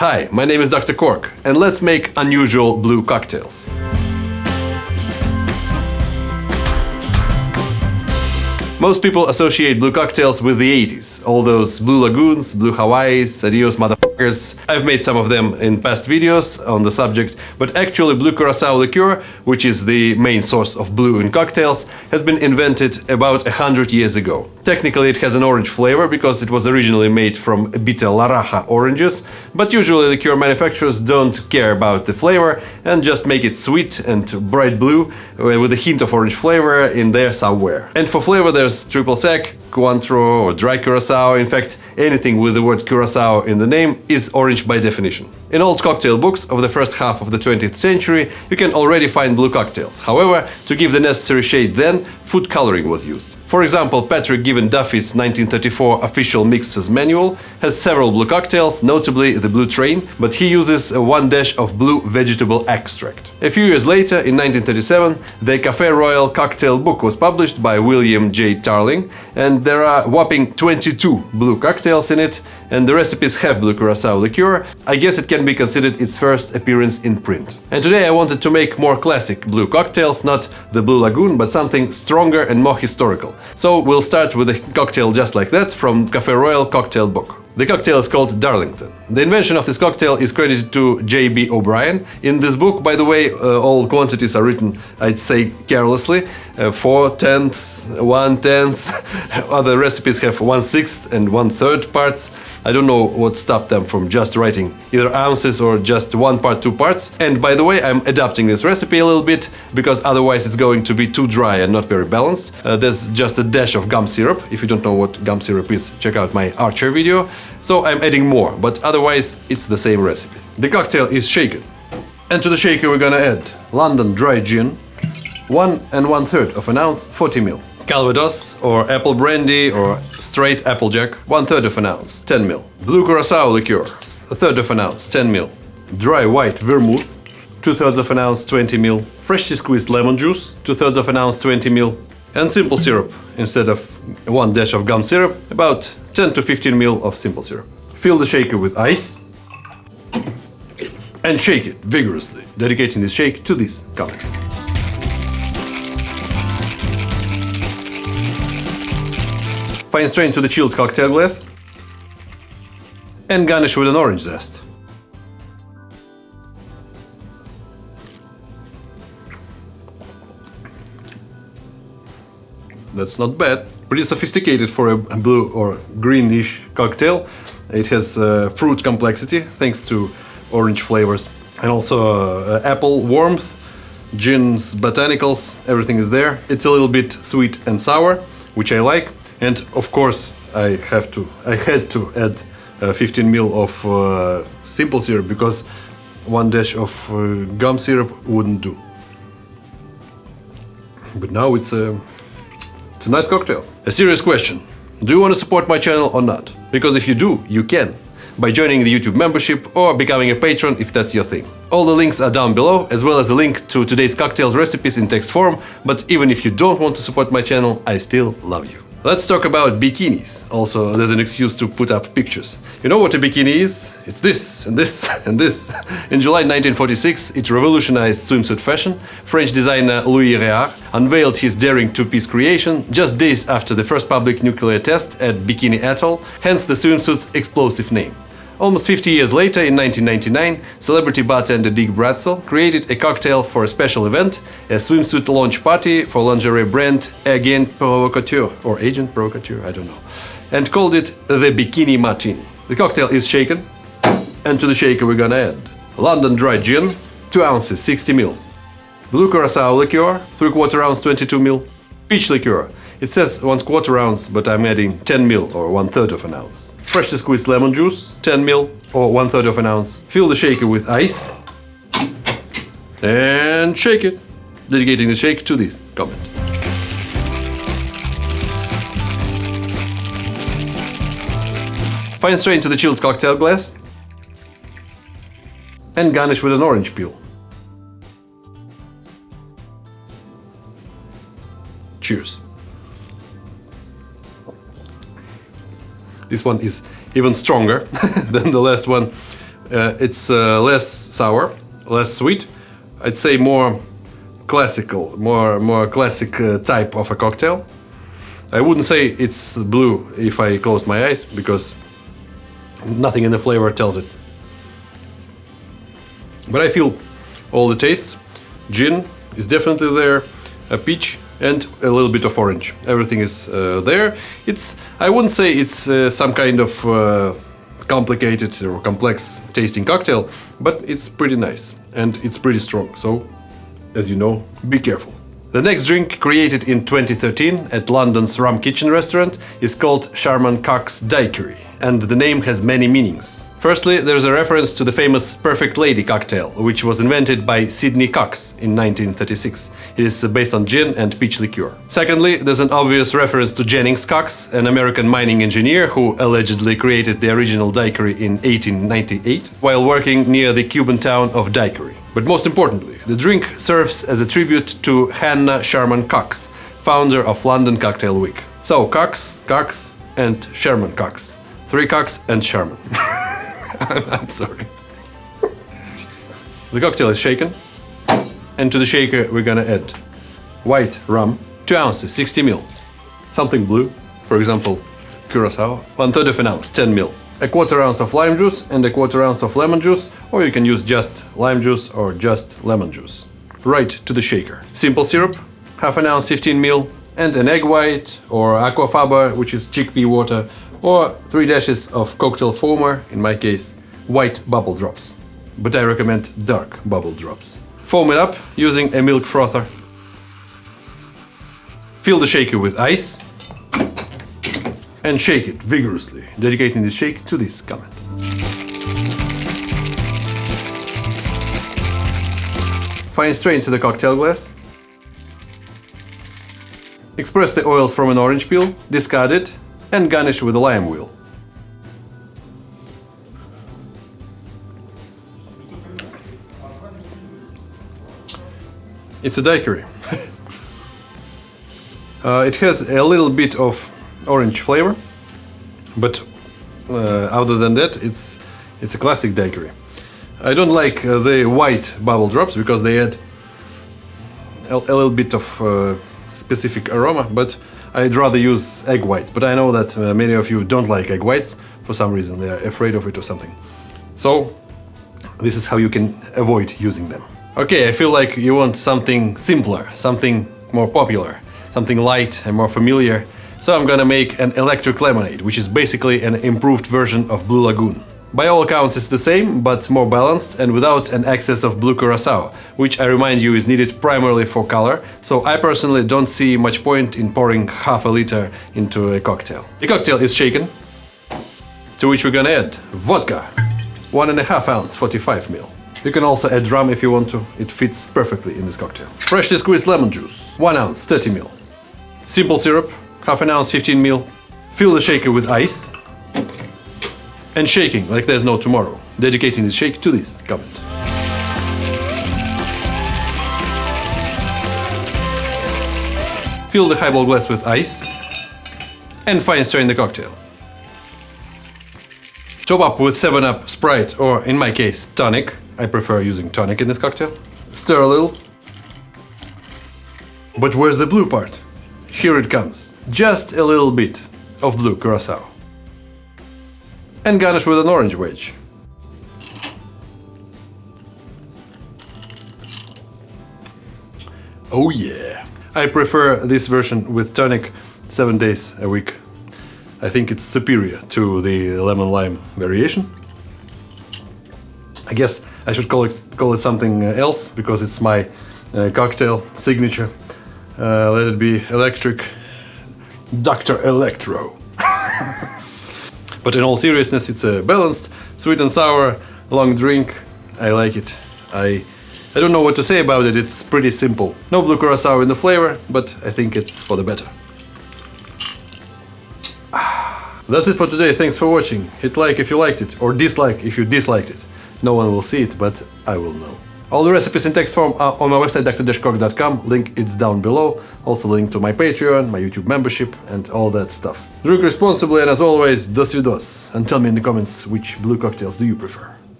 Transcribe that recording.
Hi, my name is Dr. Cork, and let's make unusual blue cocktails. Most people associate blue cocktails with the 80s, all those Blue Lagoons, Blue Hawaiis, adios motherfuckers. I've made some of them in past videos on the subject, but actually Blue Curacao liqueur, which is the main source of blue in cocktails, has been invented about 100 years ago. Technically it has an orange flavor because it was originally made from Bita Laraja oranges, but usually liqueur manufacturers don't care about the flavor and just make it sweet and bright blue with a hint of orange flavor in there somewhere. And for flavor there's triple sec, Cointreau or dry curacao. In fact, anything with the word curacao in the name is orange by definition. In old cocktail books of the first half of the 20th century, you can already find blue cocktails. However, to give the necessary shade then, food coloring was used. For example, Patrick Given Duffy's 1934 official mixers manual has several blue cocktails, notably the Blue Train, but he uses one dash of blue vegetable extract. A few years later, in 1937, the Café Royal cocktail book was published by William J. Tarling, and there are whopping 22 blue cocktails in it, and the recipes have blue curacao liqueur. I guess it can be considered its first appearance in print. And today I wanted to make more classic blue cocktails, not the Blue Lagoon, but something stronger and more historical. So we'll start with a cocktail just like that from Café Royal cocktail book. The cocktail is called Darlington. The invention of this cocktail is credited to J.B. O'Brien. In this book, by the way, all quantities are written, I'd say, carelessly. 4/10, 1/10. Other recipes have 1/6 and 1/3 parts. I don't know what stopped them from just writing either ounces or just 1 part, 2 parts. And by the way, I'm adapting this recipe a little bit because otherwise it's going to be too dry and not very balanced. There's just a dash of gum syrup. If you don't know what gum syrup is, check out my Archer video. So I'm adding more, but otherwise it's the same recipe. The cocktail is shaken. And to the shaker we're gonna add London dry gin, 1 1/3 of an ounce, 40 ml. Calvados or apple brandy or straight applejack, 1/3 of an ounce, 10 ml. Blue curacao liqueur, 1/3 of an ounce, 10 ml. Dry white vermouth, 2/3 of an ounce, 20 ml. Freshly squeezed lemon juice, 2/3 of an ounce, 20 ml. And simple syrup, instead of 1 dash of gum syrup, about 10 to 15 ml of simple syrup. Fill the shaker with ice and shake it vigorously, dedicating this shake to this comment. Fine strain to the chilled cocktail glass and garnish with an orange zest. That's not bad. Pretty sophisticated for a blue or greenish cocktail. It has fruit complexity thanks to orange flavors and also apple warmth, gin's botanicals, everything is there. It's a little bit sweet and sour, which I like. And of course, I had to add 15 ml of simple syrup because 1 dash of gum syrup wouldn't do. But now it's a nice cocktail. A serious question. Do you want to support my channel or not? Because if you do, you can. By joining the YouTube membership or becoming a patron if that's your thing. All the links are down below, as well as a link to today's cocktails recipes in text form. But even if you don't want to support my channel, I still love you. Let's talk about bikinis. Also, there's an excuse to put up pictures. You know what a bikini is? It's this, and this, and this. In July 1946, it revolutionized swimsuit fashion. French designer Louis Réard unveiled his daring two-piece creation just days after the first public nuclear test at Bikini Atoll, hence the swimsuit's explosive name. Almost 50 years later, in 1999, celebrity bartender Dick Bratzel created a cocktail for a special event, a swimsuit launch party for lingerie brand Agent Provocateur, or Agent Provocateur, I don't know, and called it the Bikini Martini. The cocktail is shaken, and to the shaker we're gonna add London dry gin, 2 ounces, 60 ml. Blue curacao liqueur, 3/4 ounce, 22 ml. Peach liqueur. It says 1/4 ounce, but I'm adding 10 ml or 1/3 of an ounce. Freshly squeezed lemon juice, 10 ml or 1/3 of an ounce. Fill the shaker with ice and shake it, dedicating the shake to this comment. Fine strain to the chilled cocktail glass and garnish with an orange peel. Cheers. This one is even stronger than the last one. It's less sour, less sweet. I'd say more classical, more classic type of a cocktail. I wouldn't say it's blue if I closed my eyes, because nothing in the flavor tells it. But I feel all the tastes. Gin is definitely there, a peach, and a little bit of orange. Everything is there. I wouldn't say it's some kind of complicated or complex tasting cocktail, but it's pretty nice and it's pretty strong. So, as you know, be careful. The next drink, created in 2013 at London's Rum Kitchen restaurant, is called Sharman-Cox Daiquiri, and the name has many meanings. Firstly, there's a reference to the famous Perfect Lady cocktail, which was invented by Sidney Cox in 1936. It is based on gin and peach liqueur. Secondly, there's an obvious reference to Jennings Cox, an American mining engineer who allegedly created the original daiquiri in 1898 while working near the Cuban town of Daiquiri. But most importantly, the drink serves as a tribute to Hannah Sharman-Cox, founder of London Cocktail Week. So, Cox, and Sharman-Cox. 3 Cox and Sharman. I'm sorry. The cocktail is shaken, and to the shaker we're gonna add white rum, 2 ounces, 60 ml. Something blue, for example, Curacao, 1/3 of an ounce, 10 ml. A 1/4 ounce of lime juice and a 1/4 ounce of lemon juice, or you can use just lime juice or just lemon juice. Right to the shaker. Simple syrup, 1/2 ounce, 15 ml, and an egg white or aquafaba, which is chickpea water, or 3 dashes of cocktail foamer, in my case, white bubble drops. But I recommend dark bubble drops. Foam it up using a milk frother. Fill the shaker with ice and shake it vigorously, dedicating the shake to this comment. Fine strain to the cocktail glass. Express the oils from an orange peel, discard it, and garnish with a lime wheel. It's a daiquiri. It has a little bit of orange flavor, but other than that, it's a classic daiquiri. I don't like the white bubble drops because they add a little bit of specific aroma, but I'd rather use egg whites. But I know that many of you don't like egg whites for some reason. They are afraid of it or something. So this is how you can avoid using them. Okay, I feel like you want something simpler, something more popular, something light and more familiar. So I'm gonna make an electric lemonade, which is basically an improved version of Blue Lagoon. By all accounts it's the same, but more balanced and without an excess of blue curacao, which I remind you is needed primarily for color, so I personally don't see much point in pouring 1/2 liter into a cocktail. The cocktail is shaken, to which we're gonna add vodka, 1.5 ounce, 45 ml. You can also add rum if you want to, it fits perfectly in this cocktail. Freshly squeezed lemon juice, 1 ounce, 30 ml. Simple syrup, 1/2 ounce, 15 ml. Fill the shaker with ice and shaking like there's no tomorrow, dedicating the shake to this comment. Fill the highball glass with ice and fine strain the cocktail. Top up with 7-Up, Sprite, or in my case, tonic. I prefer using tonic in this cocktail. Stir a little. But where's the blue part? Here it comes. Just a little bit of blue curacao. And garnish with an orange wedge. Oh yeah! I prefer this version with tonic 7 days a week. I think it's superior to the lemon-lime variation. I guess I should call it something else, because it's my cocktail signature. Let it be electric. Dr. Electro. But in all seriousness, it's a balanced, sweet and sour, long drink. I like it. I don't know what to say about it, it's pretty simple. No blue curacao in the flavor, but I think it's for the better. That's it for today, thanks for watching. Hit like if you liked it, or dislike if you disliked it. No one will see it, but I will know. All the recipes in text form are on my website thedrcork.com, link is down below. Also link to my Patreon, my YouTube membership and all that stuff. Drink responsibly and as always, Dosvidos. And tell me in the comments which blue cocktails do you prefer.